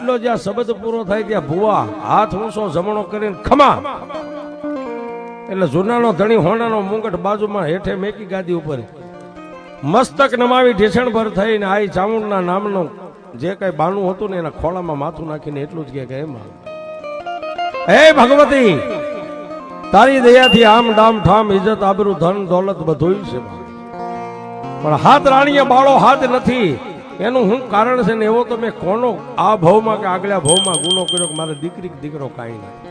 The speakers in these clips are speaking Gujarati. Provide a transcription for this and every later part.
આટલો જ્યાં શબ્દ પૂરો થાય ત્યાં ભુવા હાથ ઊંચો જમણો કરીને ખમા એટલે જૂનાનો ધણી હોનાનો મુંગટ બાજુમાં હેઠે મેકી ગાદી ઉપર મસ્તક નમાવી ઢીસણ પર થઈને આઈ ચામુંડના નામનું જે કઈ બાનું હતું ને એના ખોળામાં માથું નાખીને એટલું જ કે એમાં હે ભગવતી તારી દયાથી આમ ડામ ઠામ ઇજ્જત આબરૂ ધન દોલત બધું છે પણ હાથ રાણીએ બાળો હાથ નથી એનું શું કારણ છે ને એવો તો મેં કોનો આ ભાવમાં કે આગલા ભાવમાં ગુનો કર્યો કે મારે દીકરી દીકરો કાંઈ નથી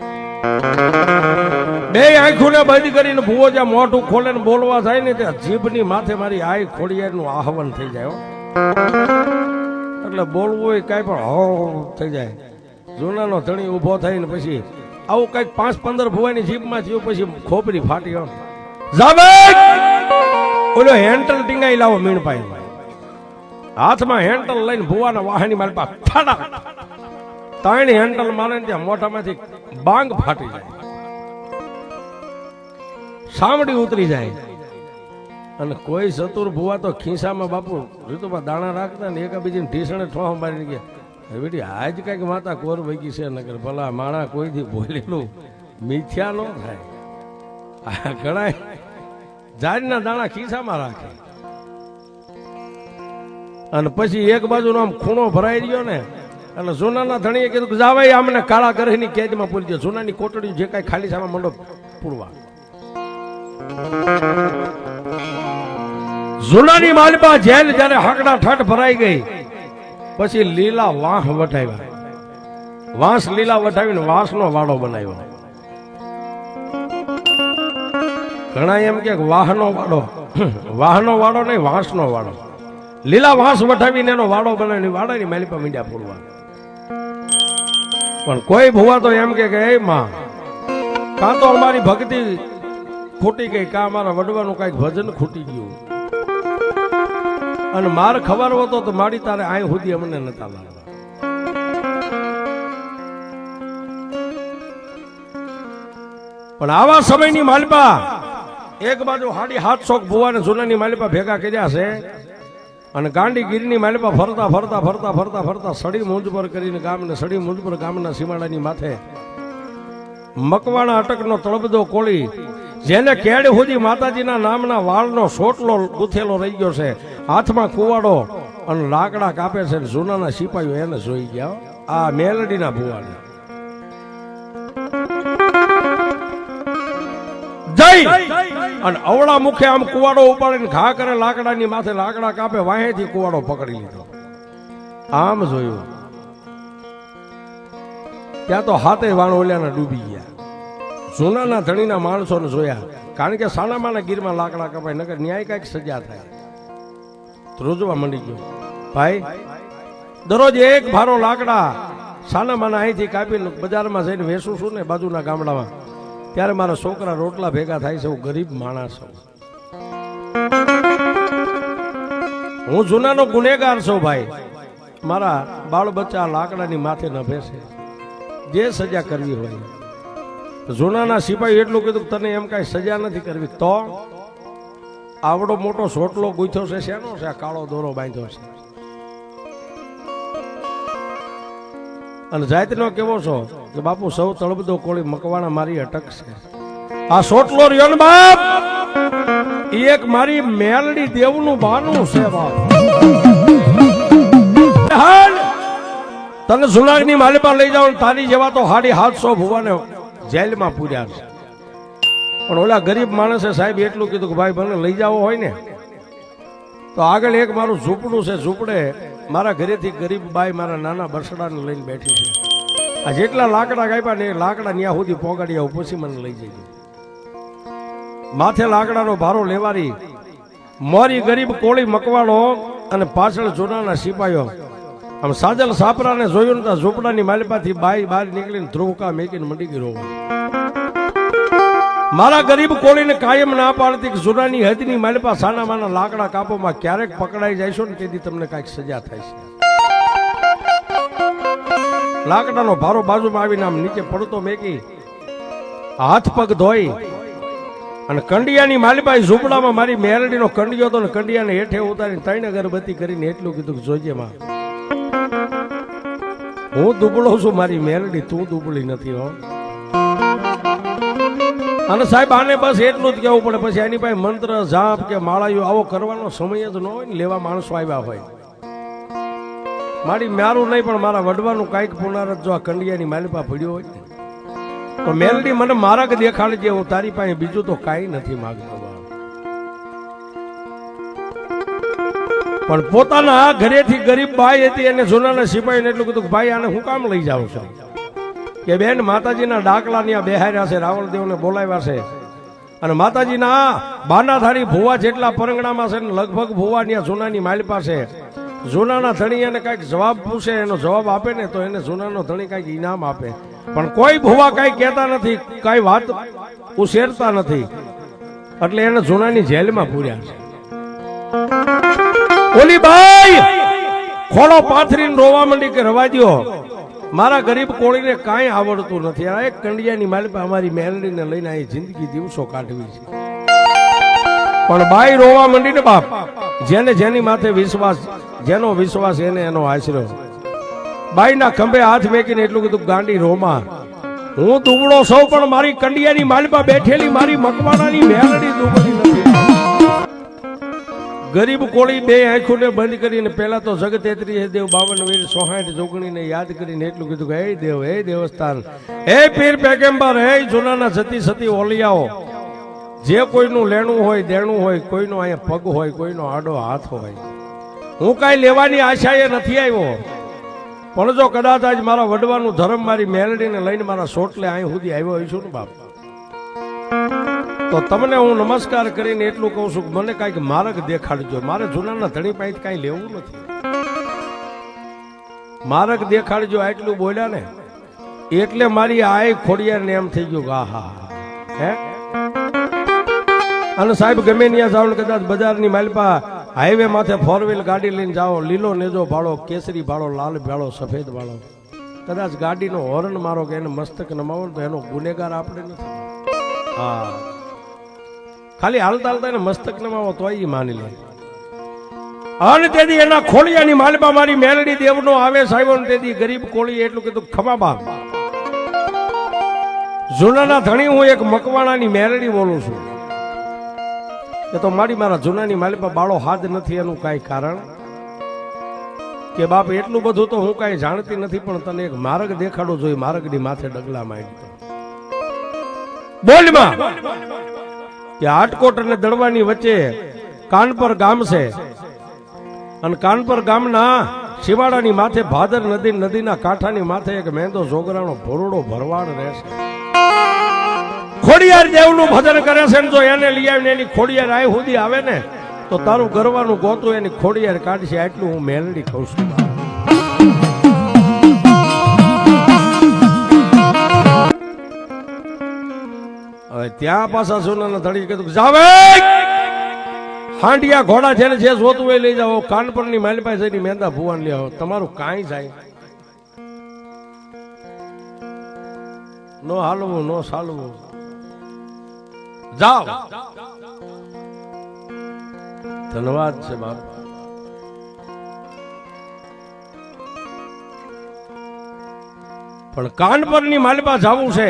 બે આંખોને બંધ કરીને ભૂવો જ્યાં મોઢું ખોલે ને બોલવા જાય ને ત્યાં જીભની માથે મારી આઈ ખોડિયારનું આહવાન થઈ જાય એટલે બોલવું હોય કાંઈ પણ હો થઈ જાય જૂનાનો ધણી ઊભો થઈને પછી આવું કઈક 5-15 ભુવાની જીભમાં થયું પછી ખોપરી ફાટી ઓલો હેન્ટલ ટીંગાઈ લાવો મીણપાઈ હાથમાં હેન્ટલ લઈને ભુવાના વાહની મારી પાસે ફાડા ત્રણ હેન્ટલ મારે ત્યાં મોઢામાંથી બાંગ ફાટી જાય સામડી ઉતરી જાય અને કોઈ ચતુર ભુવા તો ખીસામાં બાપુ ઋતુમાં દાણા રાખતા ને એકાબીજીને ઢીસણે ઠોહ મારી ગયા બેટી આજ કઈક માતા કોર વૈકી છે નગર ભલા માણા કોઈથી બોલેલું મિથ્યા ન થાય ઘણા જારના દાણા ખીસામાં રાખે અને પછી એક બાજુ આમ ખૂણો ભરાઈ રહ્યો ને એટલે સોનાના ધણીએ કીધું કે જાવાય આમને કાળા ગ્રહની કેદમાં પૂરી દે સોનાની કોટડી જે કઈ ખાલી સામે મંડો પૂરવા સોનાની માલપા જેલ જયારે હાકડા ઠઠ ભરાઈ ગઈ પછી લીલા વાહ વટાવ્યા વાંસ લીલા વટાવીને વાંસનો વાડો બનાવ્યો ઘણા એમ કે વાહનો વાડો નહીં વાંસનો વાડો લીલા વાંસ વટાવીને એનો વાડો બનાવીને વાડાની માલિપા મીંડ્યા પૂરવા પણ કોઈ ભુવા તો એમ કે એ માં કાં તો અમારી ભક્તિ ખૂટી ગઈ કાં અમારા વડવાનું કઈક ભજન ખૂટી ગયું અને માર ખબર હતો તો મારી તારે આય સુધી અમને નતા લાવવા પણ આવા સમયની માલિપા એક બાજુ 750 ભુવાને જૂનાની માલિપા ભેગા કર્યા છે અને ગાંડીગીરીની માલિપા ફરતા ફરતા ફરતા ફરતા ફરતા સડી મૂંજ પર કરીને ગામને સડી મૂંજ પર ગામના સીમાડાની માથે મકવાણા અટકનો તળબદો કોળી જેને કેડ સુધી માતાજીના નામના વાળનો સોટલો ગુથેલો રહી ગયો છે હાથમાં કુવાડો અને લાકડા કાપે છે જૂનાના સિપાહીઓ એને જોઈ ગયા આ મેલડીના ભુવાને જય અને અવળા મુખે આમ કુવાડો ઉપાડીને ઘા કરે લાકડાની માથે લાકડા કાપે વાહેથી કુવાડો પકડી લીધો આમ જોયું ત્યાં તો હાથે વાણ ઓલ્યાના ડૂબી ગયા જૂનાના ધણીના માણસોને જોયા કારણ કે સાનામાના ગીરમાં લાકડા કપાય નકર ન્યાય કઈક સજા થાય રોજવા મંડી ગયો ભાઈ દરરોજ એક ભારો લાકડા સાનામાના અહીંથી કાપીને બજારમાં જઈને વેચું છું ને બાજુના ગામડામાં ત્યારે મારા છોકરા રોટલા ભેગા થાય છે હું ગરીબ માણસ છું હું જૂનાનો ગુનેગાર છું ભાઈ મારા બાળ બચ્ચા લાકડાની માથે ન બેસે જે સજા કરવી હોય જૂનાના સિપાહી એટલું કીધું તને એમ કઈ સજા નથી કરવી તો આવડો મોટો સોટલો ગૂંથ્યો છે શેનો છે આ કાળો દોરો બાંધ્યો છે અને જાતનો કેવો છો કે બાપુ સૌ તળબદો કોળી મકવાણા મારી અટક છે આ સોટલો રહ્યો ને બાપ એક મારી મેલડી દેવનું બાનું છે બાપ તને જુનાગઢની માલિપા લઈ જાવ તારી જેવા તો 750 ભુવાને જેલમાં પૂર્યા છે પણ ઓલા ગરીબ માણસે સાહેબ એટલું કીધું કે ભાઈ મને લઈ જાવો હોય ને તો આગળ એક મારું ઝૂંપડું છે ઝૂંપડે મારા ઘરેથી ગરીબ બાઈ મારા નાના બરસડાને લઈને બેઠી છે આ જેટલા લાકડા કાપ્યા ને એ લાકડા ત્યાં સુધી પોગાડી આવું પછી મને લઈ જજો માથે લાકડાનો ભારો લેવારી મોરી ગરીબ કોળી મકવાડો અને પાછળ જૂનાના સિપાહીઓ આમ સાજલ સાપરાને જોયું ને ઝૂંપડાની માલિપાથી બાઈ બહાર નીકળીને ધ્રુવકા મેકીને મંડી ગઈ રોવા મારા ગરીબ કોળીને કાયમ ના પાડતી કે જૂનાની હદની માલિપા સાનામાના લાકડા કાપોમાં ક્યારેક પકડાઈ જાય છો ને તેથી તમને કાંઈક સજા થાય છે લાકડાનો ભારો બાજુમાં આવીને આમ નીચે પડતો મેકી હાથ પગ ધોઈ અને કંડિયાની માલિપાઈ ઝૂંપડામાં મારી મેરડીનો કંડિયો હતો ને કંડિયાને હેઠે ઉતારીને 3 અગરબત્તી કરીને એટલું કીધું કે જોજે માં હું દુબળો છું, મારી મેલડી તું દુબળી નથી હો. અને સાહેબ આને બસ એટલું જ કહેવું પડે, પછી એની પાસે મંત્ર જાપ કે માળાયું આવો કરવાનો સમય જ ન હોય ને, લેવા માણસો આવ્યા હોય. મારી મારું નહીં પણ મારા વડવાનું કાંઈક પુનરાત જો આ કંડિયાની માલિપા પડ્યો હોય તો મેલડી મને મારા કે દેખાડજે, હું તારી પાસે બીજું તો કાંઈ નથી માંગતો. પણ પોતાના ઘરેથી ગરીબ બાઈ હતી એને જૂનાના સિપાહીને એટલું કીધું ભાઈ આને હું કામ લઈ જાઉં છું કે બેન માતાજીના ડાકલા ત્યાં બેહાર્યા છે, રાવણદેવને બોલાવ્યા છે અને માતાજીના બાનાધારી ભુવા જેટલા પરંગણામાં છે ને લગભગ ભુવા ત્યાં જૂનાની માલિપા છે. જૂનાના ધણી એને કાંઈક જવાબ પૂછે, એનો જવાબ આપે ને તો એને જૂનાનો ધણી કાંઈક ઇનામ આપે. પણ કોઈ ભુવા કાંઈ કહેતા નથી, કાંઈ વાત ઉછેરતા નથી, એટલે એને જૂનાની જેલમાં પૂર્યા છે. ઓલી બાઈ ખોળો પાથરીને રોવા માંડી કે રવા દ્યો, મારા ગરીબ કોળીને કાંઈ આવડતું નથી. આ એક કંડિયાની માલિપા અમારી મેલડીને લઈને અહીં જિંદગી દિવસો કાઢવી છે. પણ બાઈ રોવા માંડી ને બાપ, જેને જેની માથે વિશ્વાસ, જેનો વિશ્વાસ એને એનો આશરો. બાઈના ખંભે હાથ મેકીને એટલું કીધું ગાંડી રોમા, હું દુબળો સૌ પણ મારી કંડિયાની માલિપા બેઠેલી મારી મકવાણાની મેલડી દુબળી નથી. ગરીબ કોળી બે આંખોને બંધ કરીને પહેલા તો જગતેત્રી હે દેવ 52 વીર 66 જોગણીને યાદ કરીને એટલું કીધું કે હે દેવ, હે દેવસ્થાન, હે પીર પેગમ્બર, હે જૂનાના જતી સતી ઓલિયાઓ, જે કોઈનું લેણું હોય દેણું હોય, કોઈનો અહીંયા પગ હોય, કોઈનો આડો હાથ હોય, હું કાંઈ લેવાની આશાએ નથી આવ્યો. પણ જો કદાચ આજ મારા વડવાનું ધર્મ મારી મેલડીને લઈને મારા સોટલે અહીં સુધી આવ્યો હોય છું ને બાપ, તો તમને હું નમસ્કાર કરીને એટલું કહું છું કે મને કાંઈક માર્ગ દેખાડજો. મારે જૂનાના ધણી પાસે કાંઈ લેવું નથી, માર્ગ દેખાડજો આટલું બોલ્યા ને એટલે મારી આય ખોડિયારને એમ થઈ ગયું કે આહા હે. અને સાહેબ ગમે ત્યાં જાઓ ને કદાચ બજારની માલપા હાઈવે માથે 4 વ્હીલ ગાડી લઈને જાઓ, લીલો નેજો ભાડો, કેસરી ભાડો, લાલ ભાડો, સફેદ ભાડો, કદાચ ગાડીનો હોર્ન મારો કે એને મસ્તક નમાવો તો એનો ગુનેગાર આપણે નથી. હા, ખાલી હાલતા હાલતા એને મસ્તક નમાવો તો એ માની લે. અને તેથી એના ખોડિયાની માલપા મારી મેલડી દેવનો આવેશ આવ્યો ને તેથી ગરીબ કોળી એટલું કીધું ખમા બાપ, જૂનાના ધણી હું એક મકવાણાની મેલડી બોલું છું. એ તો મારા જૂનાની માલિપા બાળો હાથ નથી, એનું કાંઈ કારણ કે બાપ એટલું બધું તો હું કાંઈ જાણતી નથી, પણ તને એક માર્ગ દેખાડો જોઈએ. માર્ગની માથે ડગલા માંડી બોલમાં કે આટકોટ અને દડવાની વચ્ચે કાનપર ગામ છે અને કાનપર ગામના શિવાડાની માથે ભાદર નદી, નદીના કાંઠાની માથે એક મેંદો જોગરાનો ભોરડો ભરવાડ રહેશે. ખોડિયાર દેવનું ભજન કરે છે ને જો એને લઈ આવીને એની ખોડિયાર આય સુધી આવે ને તો તારું ગરવાનું ગોતું એની ખોડિયાર કાઢશે. આટલું હું મેલડી કહું છું. હવે ત્યાં પાછા સોનાના ધડી કીધું જાવે હાંડિયા ઘોડા છે ને જે જોતું એ લઈ જાઓ. કાનપરની માલિપા જઈને મેંદા ભુવાન લઈ આવો, તમારું કાંઈ જાય નો હાલવું નો સાલવું, જાઓ. ધન્યવાદ છે બાપ. પણ કાનપરની માલિપા જવું છે.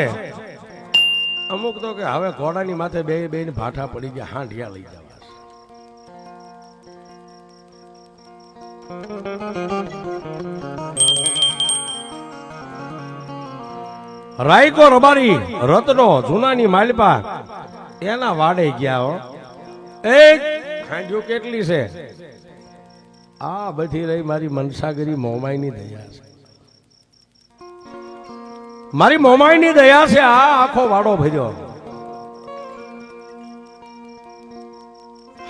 અમુક તો કે હવે ઘોડાની માથે બે ને ભાઠા પડી ગયા, હાંડિયા લઈ જવા. રાયકો રબારી રત્નો જૂનાની માલિપા એના વાડે ગયા હો. એક ખાંડ્યો કેટલી છે આ બધી રહી મારી મનસાગરી મોમાઈની દયા છે. મારી મોમાઈની દયા છે. આ આખો વાડો ભર્યો,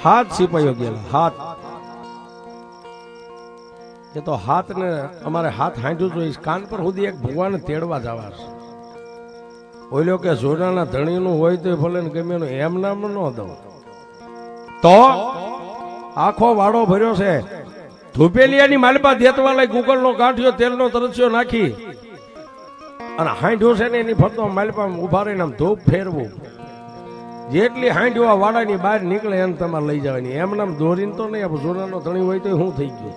હાથ સિપાઈઓ ગયેલા. હાથ એ તો હાથ ને અમારે હાથ હાંડ્યું જોઈએ. કાન પર સુધી એક ભગવાન તેડવા જવા છે. ઓલો કે જોડાના ધણીનું હોય તો ભલે ને ગમે એમ નામ ન દઉં તો આખો વાડો ભર્યો છે. ધુપેલિયાની માલિપા દેતવાલા ગુગલ નો ગાંઠિયો તેલનો તરસ્યો નાખી અને હાંડ્યો છે ને એની ફરતો માલિપા ઉભા રહીને આમ ધૂપ ફેરવું. જેટલી હાંડ્યો આ વાડાની બહાર નીકળે એને તમારે લઈ જવાની. એમ નામ દોરીને તો નહીં. જોડાનો ધણી હોય તો શું થઈ ગયું?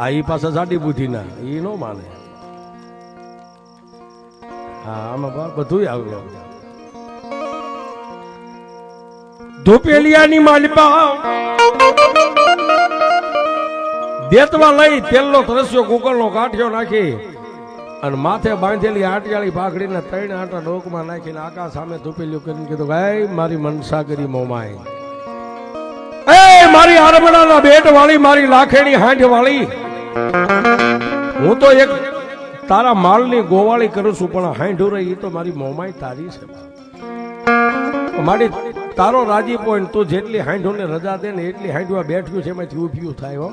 આ ઈ પાસે જાડી બુદ્ધિ ના ઈ નો માને. હા આમાં બધું આવ્યું. ધોપેલિયાની માલિપા દેતવા લઈ તેલનો તરસ્યો કુકરનો કાઠિયો નાખી અને માથે બાંધેલી આટિયાળી પાઘડીને 3 આટા ડોકમાં નાખીને આકાશ સામે ધોપેલિયો કરીને કીધું ગાય મારી મનસાગરી મોમાય, એ મારી આરમડાના બેટ વાળી, મારી લાખેણી હાંઠ વાળી, હું તો એક તારા માલની ગોવાળી કરું છું પણ હાંઢું રહી તો મારી મોમાય તારી છે. મારી તારો રાજીપો હોય તું જેટલી હાંઢોને રજા દે ને એટલી હાંઢવા બેઠ્યું છે એમાંથી ઉભ્યું થાય હો,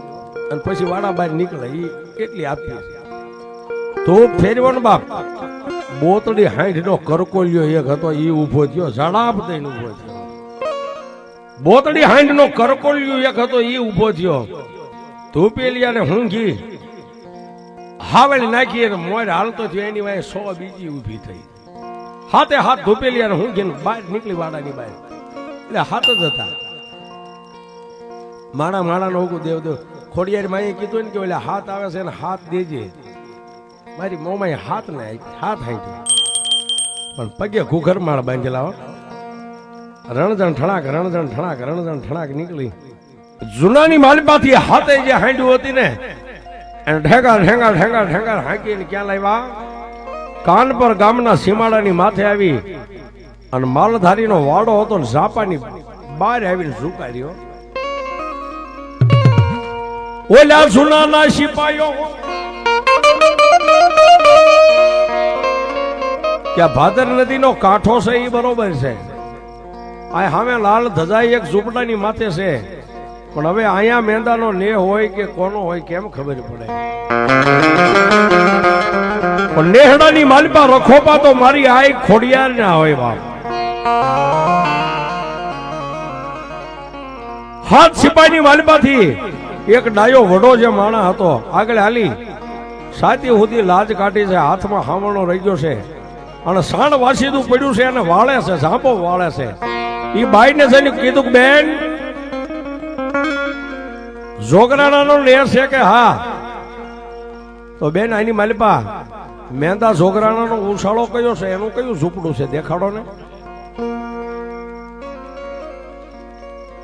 અને પછી વાડા બહાર નીકળે એ એટલી આપી તો ફેરવણ બાપ. બોતડી હાંઢનો કરકોલિયો એક હતો એ ઉભો થયો, ઝાડાપ દઈને ઉભો થયો. બોતડી હાંઢનો કરકોલિયો એક હતો એ ઉભો થયો. ધોપેલિયાને હુંઘી હાવેલી નાખી અને મોર હાલતો થયો, એની વાય 100 બીજી ઊભી થઈ. હાથે હાથ ધોપેલિયાને હુંઘીને બહાર નીકળી વાડાની બહાર. એટલે હાથ જ હતા. માણા નો દેવ દેવ ખોડિયાર માએ કીધું ને કે ઓલા હાથ આવે છે ને હાથ દેજે. મારી મોમાએ હાથ ને હાથ હાંઠ્યો પણ પગે ઘુઘર માળ બાંધેલા હો. રણજણ ઠણાક રણજણ ઠણાક રણજણ ઠણાક નીકળી. જૂનાની માલિપાથી હાથે જે હાંડ્યું હતી ને એને ઢેંગા ઢેંગા ઢેંગા ઢેંગા હાંકીને ક્યાં લાવ્યા? કાનપર ગામના સીમાડાની માથે આવી અને માલધારીનો વાડો હતો ને ઝાપાની બહાર આવીને ઝુકાર્યો. ઓલા જૂનાના સિપાહીઓ કે ભાદર નદીનો કાંઠો છે એ બરોબર છે, આ સામે લાલ ધજાઈ એક ઝૂંપડાની માથે છે, પણ હવે અહીંયા મેંદાનો ને હોય કે કોનો હોય કેમ ખબર પડે? પણ નેહડાની માલિપા રખોપા તો મારી આઈ ખોડિયાર ના હોય બાપ. હાથ સિપાહીની માલિપાથી એક ડાયો વડો જે માણા હતો આગળ હાલી સાતી સુધી લાજ કાઢી છે, હાથમાં હામણો રહી ગયો છે અને સાણ વાસીદું પડ્યું છે અને વાળે છે, ઝાંપો વાળે છે. એ બાઈને જઈને કીધું કે બેન જોગરાણાનો નેર છે કે? હા. તો બેન આની માલિપા મેંદા જોગરાણાનો ઉછાળો કયો છે, એનું કયું ઝૂંપડું છે દેખાડો ને.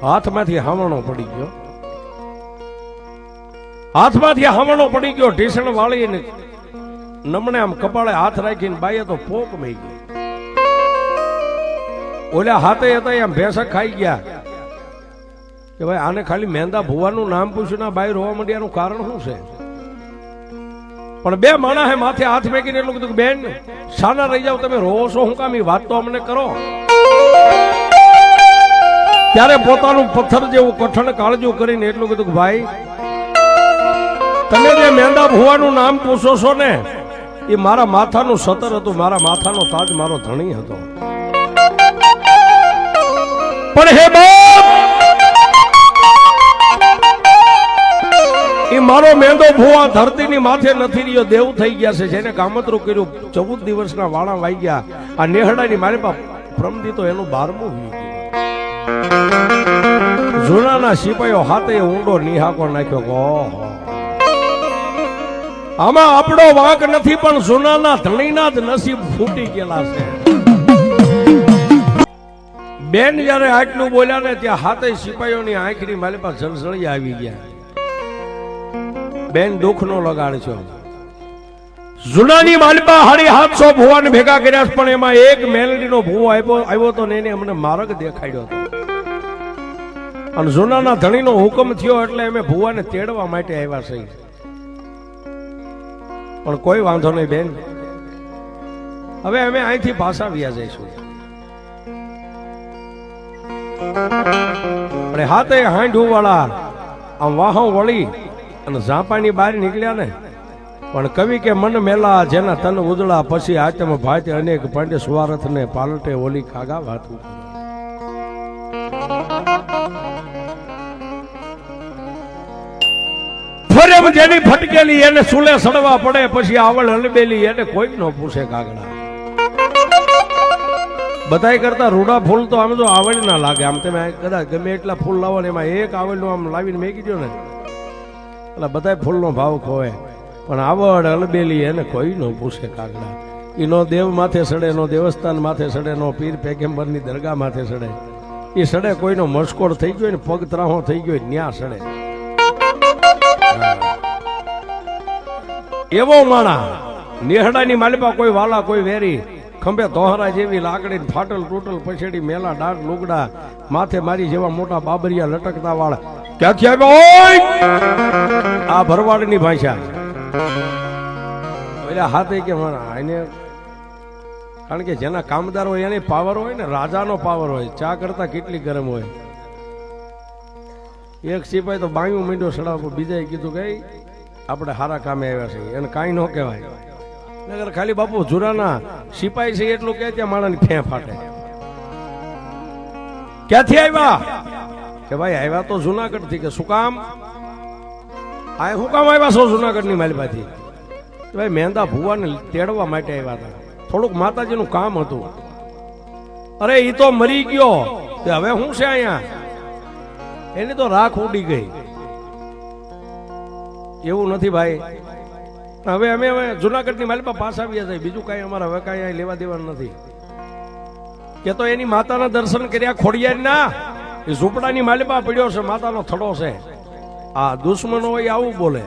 હાથમાંથી હામણો પડી ગયો, હાથમાંથી હામણો પડી ગયો. ઢીસણ વાળીને નમણે આમ કપાળે હાથ રાખીને બાઈએ તો પોક મહી ગઈ. ઓલા હાથે હતા એમ ભેંસા ખાઈ ગયા કે ભાઈ આને ખાલી મેંદા ભુવાનું નામ પૂછ્યું ના બાઈ રોવા માંડ્યાનું કારણ શું છે? પણ બે માણા હે માથે હાથ મેકીને એટલું કીધું બેન શાના રહી જાવ તમે, રોવો છો હું કામ? વાત તો અમને કરો. ત્યારે પોતાનું પથ્થર જેવું કઠણ કાળજું કરીને એટલું કીધું કે ભાઈ તમે જે મેંદા ભુવાનું નામ પૂછો છો ને એ મારા માથાનું સતર હતું, મારા માથાનો તાજ મારો ધણી હતો. પણ હે બાપ એ મારો મેંદો ભુવા ધરતીની માથે નથી રહ્યો, દેવ થઈ ગયા છે. જેને કામતરું કર્યું 14 દિવસના વાળા વાઈ ગયા. આ નેહડાની મારી બાપ પ્રમદી તો એનું 12મું વી ગયું. જૂનાના સિપાહીઓ હાથે ઊંડો નિહાકો નાખ્યો. ઓહો આમાં આપણો વાંક નથી, પણ જૂનાના ધણીના જ નસીબ ફૂટી ગયેલા છે. બેન જયારે આટલું બોલ્યા ને ત્યાં હાથે સિપાહીઓની આંખની મારી પાસે જળસળી આવી ગયા. બેન દુઃખ નો લગાડશો. જૂનાની માલિપા 750 ભુવાને ભેગા કર્યા પણ એમાં એક મેલડીનો ભુવો આવ્યો તો ને એને અમને માર્ગ દેખાડ્યો હતો. અને જૂનાના ધણીનો હુકમ થયો એટલે અમે ભુવાને તેડવા માટે આવ્યા છે. પણ કોઈ વાંધો નહીં બેન, હવે અમે અહીંથી પાછા વ્યા જઈશું. અને હાથે હાંઢું વાળા આમ વાહો વળી અને ઝાંપાની બહાર નીકળ્યા ને. પણ કવિ કે મન મેલા જેના તન ઉજળા, પછી આચમ ભાતે અનેક પાંડે સ્વાર્થ ને પાલટે ઓલી કાગા વાતું. ફરેમ જેની ફટકેલી એને સુલે સડવા પડે, પછી આવળ હલબેલી એને કોઈ ન પૂછે કાગડા. બધાય કરતા રૂડા ફૂલ તો આમ જો આવડ ના લાગે. આમ તમે કદાચ ગમે એટલા ફૂલ લાવો ને એમાં એક આવડનું આમ લાવીને મેકી દો ને એટલે બધા ફૂલનો ભાવ ખોવે. પણ આવડ હલબેલી એને કોઈ ન પૂછે કાગડા. એનો દેવ માથે સડે, નો દેવસ્થાન માથે સડે, નો પીર પેગમ્બરની દરગાહ માથે સડે. એ સડે કોઈનો મસ્કોડ થઈ ગયો ને પગ ત્રાહો થઈ ગયો ન્યા સડે. એવો માણા નેહડાની માલિપા કોઈ વાલા કોઈ વેરી ખંભે દોહરા જેવી લાકડી ફાટલ તૂટલ પછેડી મેલા દાઢ લુગડા માથે મારી જેવા મોટા બાબરિયા લટકતા વાળા ક્યાંથી આવ્યો આ ભરવાડની ભાષા. એટલે હાથે કે એને કારણ કે જેના કામદાર હોય એને પાવર હોય ને, રાજાનો પાવર હોય. ચા કરતા કેટલી ગરમ હોય. એક સિપાઈ તો બાયું મીંડો સડાવ, બીજાએ કીધું કે આપણે હારા કામે આવ્યા છે, એને કાંઈ ન કહેવાય. નગર ખાલી બાપુ જુરાના સિપાઈ છે એટલું કે ત્યાં માણાની ફે ફાટે. ક્યાંથી આવ્યા કે ભાઈ આવ્યા તો જુનાગઢ થી. કે શું કામ આ શું કામ આવ્યા છો જુનાગઢ ની માલિપાથી? ભાઈ મહેંદા ભુવાને તેડવા માટે આવ્યા હતા, થોડુંક માતાજીનું કામ હતું. અરે ઈ તો મરી ગયો, હવે શું છે અહીંયા? એની તો રાખ ઉડી ગઈ. એવું નથી ભાઈ, હવે અમે જુનાગઢ ની માલિપા પાછા આવ્યા છે, બીજું કઈ અમારા હવે કઈ લેવા દેવાનું નથી. કે તો એની માતાના દર્શન કર્યા ખોડિયારના, એ ઝૂંપડાની માલિપા પડ્યો છે, માતાનો થડો છે. આ દુશ્મનો હોય આવું બોલે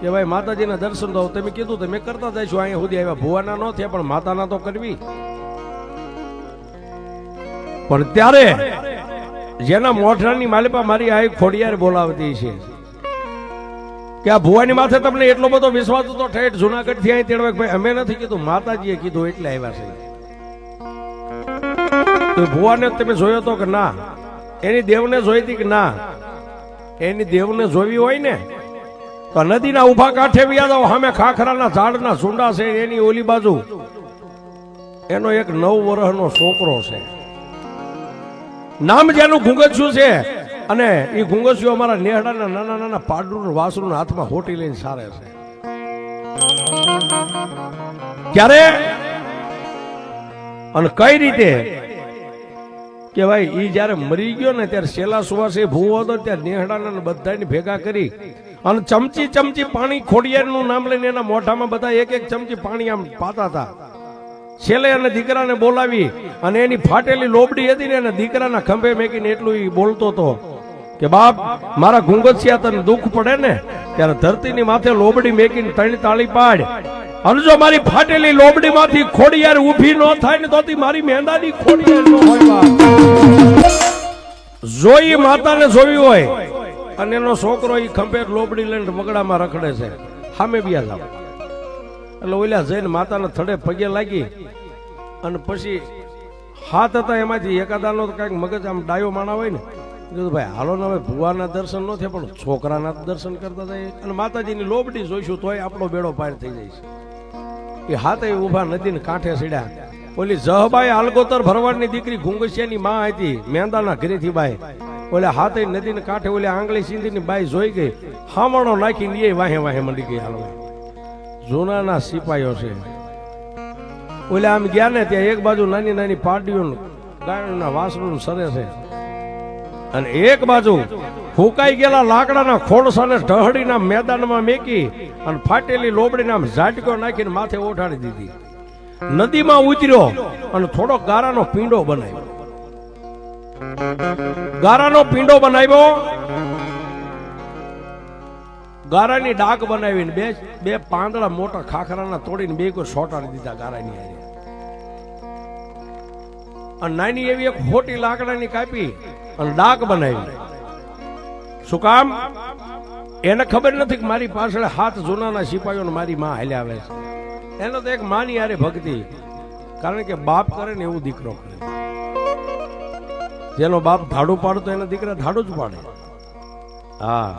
કે ભાઈ માતાજીના દર્શન તો તમે કીધું તમે કરતા જઈશું, અહીંયા સુધી આવ્યા. ભુવાના ન થયા પણ માતાના તો કરવી. પણ ત્યારે જેના મોઢાની માલિપા મારી આ ખોડિયાર બોલાવતી છે કે આ ભુવાની માથે તમને એટલો બધો વિશ્વાસ હતો ઠેઠ જુનાગઢ થી અહીં તેડવા. ભાઈ અમે નથી કીધું, માતાજીએ કીધું એટલે આવ્યા છે. તો ભુવાને તમે જોયો તો કે ના? એની દેવને જોઈ હતી કે ના? એની દેવને જોવી હોય ને તો નદીના ઉભા કાંઠે વ્યા જાવ, સામે ખાખરાના ઝાડના સુંડા છે, એની ઓલી બાજુ એનો એક 9 વર્ષનો છોકરો છે, નામ જેનું ઘુંગસ્યું છે. અને એ ઘુંગસ્યું અમારા નેહડાના નાના નાના પાડરું વાસરું હાથમાં હોટી લઈને સારે છે. ક્યારે અને કઈ રીતે કે ભાઈ ઈ જયારે મરી ગયો ને ત્યારે શેલા સુવાસે ભૂવો હતો, ત્યારે નેહડાના બધાને ભેગા કરી અને ચમચી ચમચી પાણી ખોડિયારનું નામ લઈને એના મોઢામાં બધા એક એક ચમચી પાણી આમ પાતા હતા. છેલ્લે અને દીકરાને બોલાવી અને એની ફાટેલી લોબડી હતી ને એને દીકરાના ખંભે મેકીને એટલું બોલતો હતો કે બાપ મારા ઘુંગસિયા તને દુઃખ પડે ને ત્યારે ધરતીની માથે લોબડી મેકીને 3 તાળી પાડ, અને જો મારી ફાટેલી લોબડી માંથી ખોડિયાર ઊભી ન થાય ને તો મારી મહેંદાની ખોડિયાર ન હોય. જોઈ માતાને જોવી હોય અને એનો છોકરો ઈ ખંભે લોબડી લઈને વગડામાં રખડે છે, સામે બીયા જાવ. એટલે ઓલા જઈને માતાના થડે પગે લાગી અને પછી હાથ હતા એમાંથી એકાદાનો કઈક મગજ આમ ડાયો માણા હોય ને, ભાઈ હાલો ને હવે ભુવાના દર્શન ન થયા પણ છોકરાના દર્શન કરતા થાય અને માતાજીની લોબડી જોઈશું તોય આપણો બેડો પાર થઈ જાય છે. એ હાથે ઉભા નદીને કાંઠે સીડ્યા. ઓલી જહબાઈ આલગોતર ભરવાડની દીકરી ઘુંગસિયાની માં હતી, મેંદાના ઘરેથી બાઈ. ઓલે હાથે નદીને કાંઠે ઓલે આંગળી સીંધીની બાઈ જોઈ ગઈ, હામણો નાખીને એ વાહે વાહે મંડી ગઈ હાલવા. જૂનાના સિપાઈઓ છે. ઓલે આમ ગયા ને ત્યાં એક બાજુ નાની નાની પાડીઓ ગાયના વાસરું સરે છે અને એક બાજુ ફૂંકાઈ ગયેલા લાકડાના ખોડસાને ઢહડીના મેદાનમાં મેકી અને ફાટેલી લોબડીને આમ ઝાટકો નાખીને માથે ઓઠાડી દીધી. નદીમાં ઉતર્યો અને થોડો ગારાનો પીંડો બનાવ્યો. ગારાનો પીંડો બનાવ્યો, ગારાની ડાક બનાવીને બે પાંદડા મોટા ખાખરાના તોડીને બે કોઈ સોટાડી દીધા ગારાની હારે. અને નાની એવી એક ખોટી લાકડાની કાપી અને ડાક બનાવી. શું કામ? એને ખબર નથી કે મારી પાછળ 7 જૂનાના સિપાહીઓ મારી માં હાલ્યા આવે છે. એનો તો એક માની હારે ભક્તિ, કારણ કે બાપ કરે ને એવું દીકરો કરે. જેનો બાપ ધાડું પાડતો એના દીકરા ધાડું જ પાડે. હા,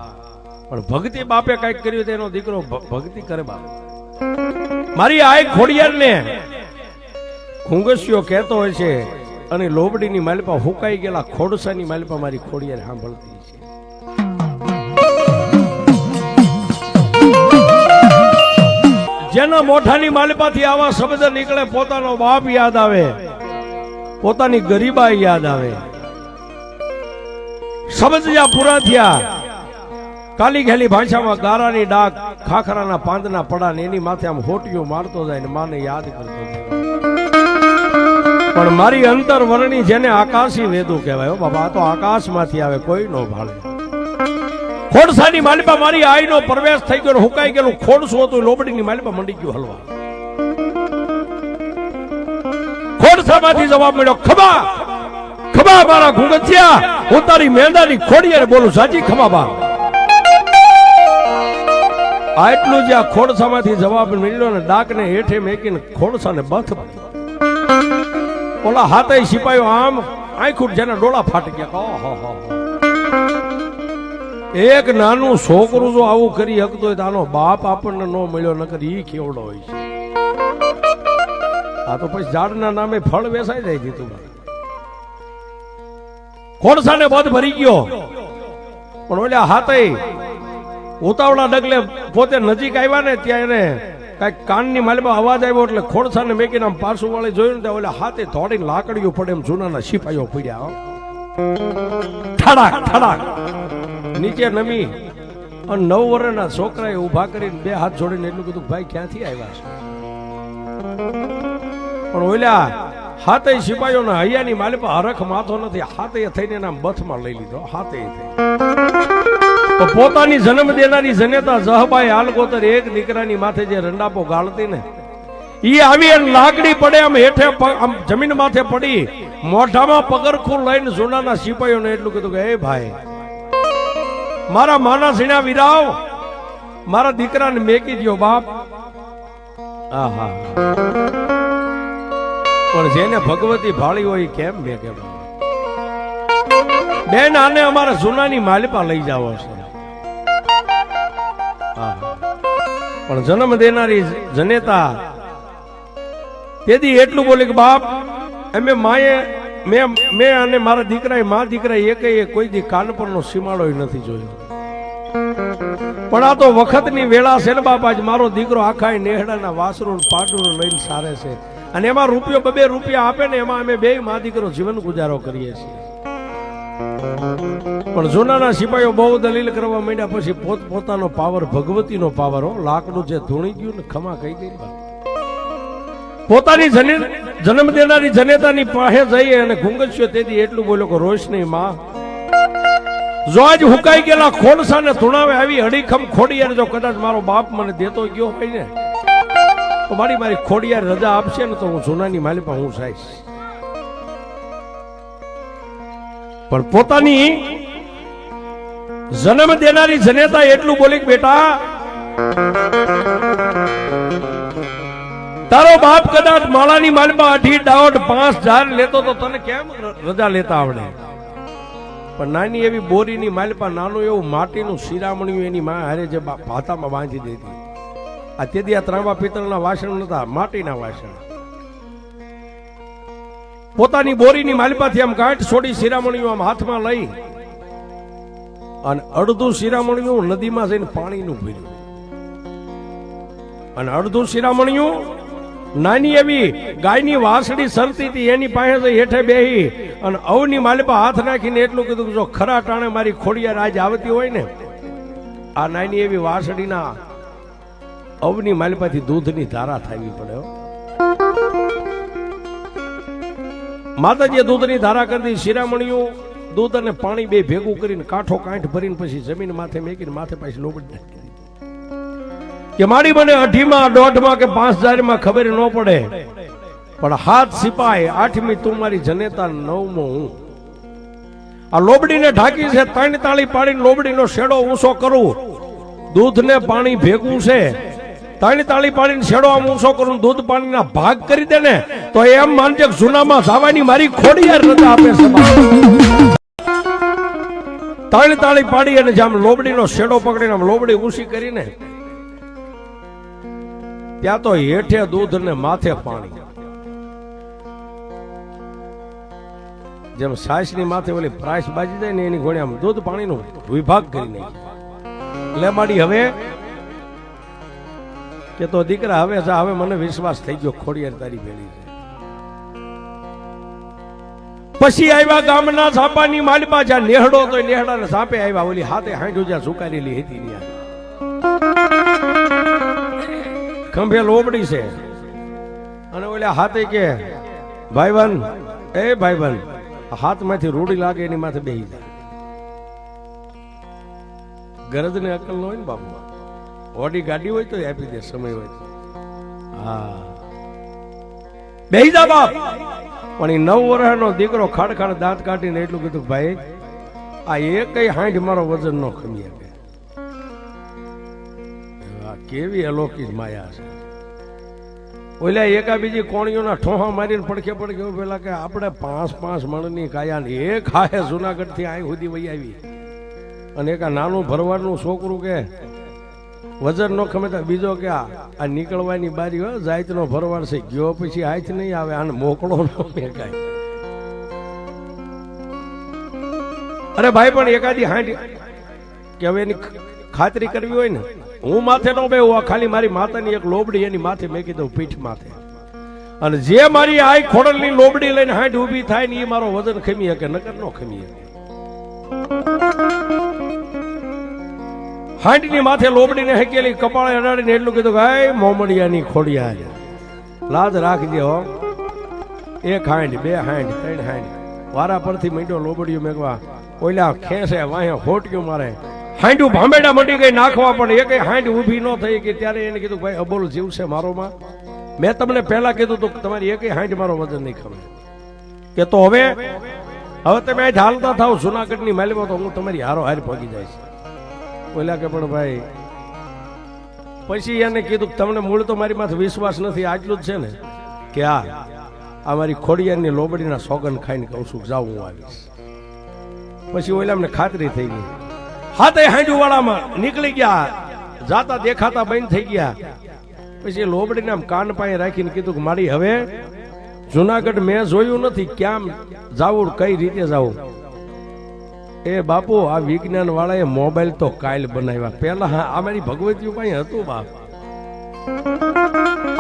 પણ ભક્તિ બાપે કઈક કર્યું તો એનો દીકરો ભક્તિ કરે. બાપ મારી આ ખોડિયારને ઘુંગસિયો કહેતો હોય છે અને લોબડીની માલિપા હુકાઈ ગયેલા ખોડસાની માલિપા મારી ખોડિયાર સાંભળતી છે. જેના મોઢાની માલિપાથી આવા શબ્દ નીકળે, પોતાનો બાપ યાદ આવે, પોતાની ગરીબાઈ યાદ આવે. શબ્દ જ્યાં પૂરા થયા કાલી ઘેલી ભાષામાં ગારાની ડાક ખાખરાના પાંદના પડા ને એની માથે આમ હોટીઓ મારતો જાય ને માને યાદ કરતો જાય. પણ મારી અંતર વર્ણી જેને આકાશી વેદું કહેવાય હો બાબા, આ તો આકાશમાંથી આવે, કોઈ નો ભાળે. ખોડસાની માલિપા મારી આઈનો પ્રવેશ થઈ ગયો, હુકાઈ ગયેલું ખોડસું હતું, લોબડીની માલિપા મંડી ગયું હલવા. ખોડસામાંથી જવાબ મળ્યો, ખબા ખબા મારા ઘુંગથિયા, હું તારી મેંદાની ખોડિયારે બોલું, સાચી ખબા બા. આટલું જ આ ખોડસામાંથી જવાબ મળ્યો ને ડાકને હેઠે મેકીને ખોડસાને બથ ઓલા હાથે સિપાહીઓ આમ આંખું જેના ડોળા ફાટી ગયા. એક નાનું છોકરું જો આવું કરી શકતો હોય તો આનો બાપ આપણને ન મળ્યો, નકર ઈ કેવડો હોય છે. આ તો પછી ઝાડના નામે ફળ વેસાઈ જાય દીધું. ખોડસાને બધ ભરી ગયો, પણ ઓલા હાથે ઉતાવળા ડગલે પોતે નજીક આવ્યા ને ત્યાં એને કઈક કાનની માલિપા અવાજ આવ્યો એટલે ખોડસાને મેકીને આમ પાછું વાળી જોયું ને ઓલા હાથે થોડીને લાકડીઓ પડે એમ જૂનાના સિપાહીઓ પડ્યા. ઠડાક ઠડાક નીચે નમી અને 9 વર્ષના છોકરાએ ઉભા કરીને 2 હાથ જોડીને એટલું કીધું, ભાઈ ક્યાંથી આવ્યા છે? પણ ઓલા હાથે સિપાહીઓને હૈયાની માલિપા હરખ માથો નથી, હાથે થઈને એના બથમાં લઈ લીધો. હાથે તો પોતાની જન્મ દેનારી જનેતા જહબાઈ હાલગોતર એક દીકરાની માથે જે રંડાપો ગાળતી ને ઈ આવી લાકડી પડે આમ હેઠે આમ જમીન માથે પડી, મોઢામાં પગરખું લઈને જૂનાના સિપાહીઓને એટલું કીધું કે એ ભાઈ મારા માના સીણા વિરાવ, મારા દીકરાને મેકી દો બાપ. આહા, પણ જેને ભગવતી ભાળી હોય કેમ મેકે? બેન આને અમારા જૂનાની માલિપા લઈ જાવ છે. પણ જન્મ દેનારી જનેતા તેથી એટલું બોલી કે બાપ અમે માએ મેં અને મારા દીકરાએ મા દીકરા એકે કોઈ દી કાન પરનો સીમાડો નથી જોયો. પણ આ તો વખતની વેળા છે ને બાપ, આજ મારો દીકરો આખા નેહડાના વાસરું પાટું લઈને સારે છે અને એમાં રૂપિયો 2 રૂપિયા આપે ને એમાં અમે 2 મા દીકરો જીવન ગુજારો કરીએ છીએ. પણ જૂનાના સિપાહીઓ બહુ દલીલ કરવા માંડ્યા પછી પોતાનો પાવર, ભગવતીનો પાવર, લાકડું જે ધૂણી ગયું ને ખમા કહી ગઈ. પોતાની જન્મ દેનારી જનેતાની પાસે જઈએ અને ઘુંગસ્યો તેથી એટલું બોલ્યો કે રોશની માં, જો આજ હુકાઈ ગયેલા ખોડસાને ધૂણાવે આવી અડીખમ ખોડિયાર જો કદાચ મારો બાપ મને દેતો ગયો હોય ને તો મારી ખોડિયાર રજા આપશે ને તો હું જૂનાની માલિપા હું સાઈશ. પણ પોતાની જન્મ દેનારી જનેતા એટલું બોલી કે બેટા તારો બાપ કદાચ માળાની માલિપા 8.5 લેતો તો તને કેમ રજા લેતા આવડે? પણ નાની એવી બોરીની માલિપા નાનું એવું માટીનું શિરામણિયું એની માં હારે જે ભાતામાં બાંધી દેતી. આ તેથી આ ત્રાંબા પિત્તળના વાસણ નતા, માટીના વાસણ. પોતાની બોરીની માલિપાથી આમ ગાંઠ છોડી શિરામણિયું આમ હાથમાં લઈ અને અડધું શિરામણિયું નદીમાં જઈને પાણીનું ભર્યું અને અડધું શિરામણિયું નાની એવી ગાયની વાસળી સરતી હતી એની પાસે જઈ હેઠે બેહી અને અવની માલિપા હાથ નાખીને એટલું કીધું કે જો ખરા ટાણે મારી ખોડિયાર આજ આવતી હોય ને આ નાની એવી વાસળીના અવની માલિપાથી દૂધની ધારા થવી પડે. માતાજીએ દૂધની ધારા કરી શિરામણિયું દૂધ અને પાણી 2 ભેગું કરીને કાંઠો કાંઠ ભરીને પછી જમીન માથે મેકીને માથે પાછી લોબડી નાખી કે મારી મને 8માં 1.5માં કે 5,000માં ખબર ન પડે, પણ 7 સિપાઈ 8મી તું મારી જનેતા 9મો હું. આ લોબડીને ઢાંકી છે, 3 તાળી પાડીને લોબડીનો શેડો ઊંચો કરું, દૂધને પાણી ભેગું છે, 3 તાળી પાડીને શેડો આમ ઊંચો કરું, દૂધ પાણીના ભાગ કરી દે ને તો એમ માનજે જૂનામાં જવાની મારી ખોડિયાર રજા આપે છે. 3 તાળી પાડી અને જેમ લોબડીનો શેડો પકડીને આમ લોબડી ઊંચી કરીને ત્યાં તો હેઠે દૂધ ને માથે પાણી. જેમ સાસની માથે ઓલી પ્રાઇસ બાજી જાય ને એની ઘોડે આમ દૂધ પાણીનો વિભાગ કરી નાખ્યો. લે માડી હવે કે તો દીકરા હવે મને વિશ્વાસ થઈ ગયો ખોડિયાર તારી ભેળી છે. પછી આવ્યા ગામના સાપાની માલપા, જ્યાં નેહડો તો નેહડાને સાપે આવ્યા, ઓલી હાથે હાંડો જ્યાં સુકારેલી હતી ત્યાં ખંભે લોબડી છે, અને ઓલા હાથે કે ભાઈબંધ, એ ભાઈબંધ, હાથમાંથી રૂડી લાગે એની માથે બેહી જાય. ગરજ ને અકલ ન હોય ને બાપુ, ઓડી ગાડી હોય તો આપી દે, સમય હોય તો. હા, બેહી જા બાપ. પણ એ 9 વર્ષનો દીકરો ખાડ દાંત કાઢીને એટલું કીધું, ભાઈ આ એકય હાંઠ મારો વજન નો ખમી શકે. કેવી અલૌકિક માયા છે. ઓલા એકા બીજી કોણીઓના ઠોહા મારીને પડખે પેલા કે આપણે 5 મણની કાયા ને એક હાહે જુનાગઢ થી અહીં સુધી વહી આવી, અને એક નાનું ભરવાડનું છોકરું કે વજન નો ખમે તો બીજો કે આ નીકળવાની બારી હોય, જાત નો ભરવાડ છે, ગયો પછી હાથ નહીં આવે, આને મોકળો ન કાંઈ. અરે ભાઈ પણ એકાદી હાંડ કે હવે એની ખાતરી કરવી હોય ને, હું માથે નો બેહું, ખાલી મારી માતાની એક લોબડી એની માથે મેં કીધું પીઠ માથે, અને જે મારી આ ખોડલની લોબડી લઈને હાંડ ઊભી થાય ને એ મારો વજન ખમી શકે, નકર નો ખમી શકે. હાંડની માથે લોબડીને હેકેલી, કપાળે અડાડીને એટલું કીધું કે હે મોમડિયાની ખોડિયા, લાજ રાખજે હો. 1 હાંડ 2 હાંડ 3 હાંડ વારા પરથી માંડ્યો લોબડીઓ મેગવા, ઓલા ખેંચે વાહે હોટિયો મારે, હાંડું ભાંભેડા મંડી ગઈ નાખવા, પણ એકય હાંડ ઊભી ન થઈ ગઈ. ત્યારે એને કીધું ભાઈ અબોલ જીવ છે મારો માં, મેં તમને પહેલા કીધું તું તમારી એકય હાંડ મારો વજન નહીં ખમે. કે તો હવે તમે આ હાલતા થાવ જુનાગઢની માલમાં, તો હું તમારી હારો હાર પગી જાય છે. ઓલા કે પણ ભાઈ, પછી એને કીધું તમને મૂળ તો મારી માથે વિશ્વાસ નથી, આટલું જ છે ને કે આ મારી ખોડિયારની લોબડીના સોગન ખાઈને કહું છું, જાઉં હું આવીશ. પછી ઓલા મને ખાતરી થઈ ગઈ. હાથે હાંડુ વાળામાં નીકળી ગયા, જાતા દેખાતા બંધ થઈ ગયા. પછી લોબડીને આમ કાન પાસે રાખીને કીધું કે મારી હવે જુનાગઢ મેં જોયું નથી, ક્યાં જાવું, કઈ રીતે જાવું. એ બાપુ, આ વિજ્ઞાન વાળાએ મોબાઈલ તો કાલ બનાવ્યા, પેલા અમારી ભગવતીઓ પાસે હતું બાપ.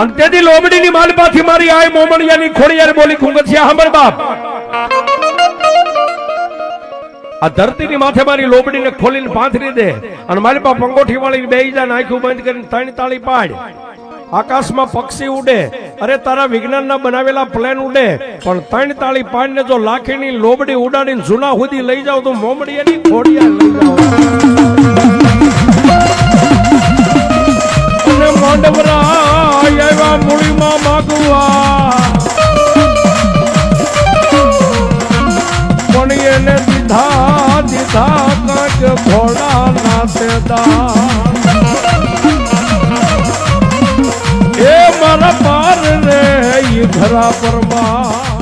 અને તેથી લોબડીની માલપાથી મારી આ મોમણિયાની ખોડિયાર બોલી ખુંગસિયા સાંભળ બાપ. આ ધરતીની માથે મારી લોબડીને ખોલીને પાંથરી દે, અને માલપા પંગોઠી વાળી બેહી જાય, આંખું બંધ કરીને 3 તાળી પાડ. આકાશમાં પક્ષી ઉડે, અરે તારા વિજ્ઞાનના બનાવેલા પ્લેન ઉડે, પણ 3 તાળી પાડીને જો લાખીની લોબડી ઉડાડીને જૂના સુધી લઈ જાવ તો મોમડિયાની ખોડિયાર લઈ જાવ. અને માંડવરા આવ્યા મૂળીમાં માગવા, પણ એને દીધા કાંક ઘોડા નાતે દાન. એ મારા પાર રે ઘરા પરમા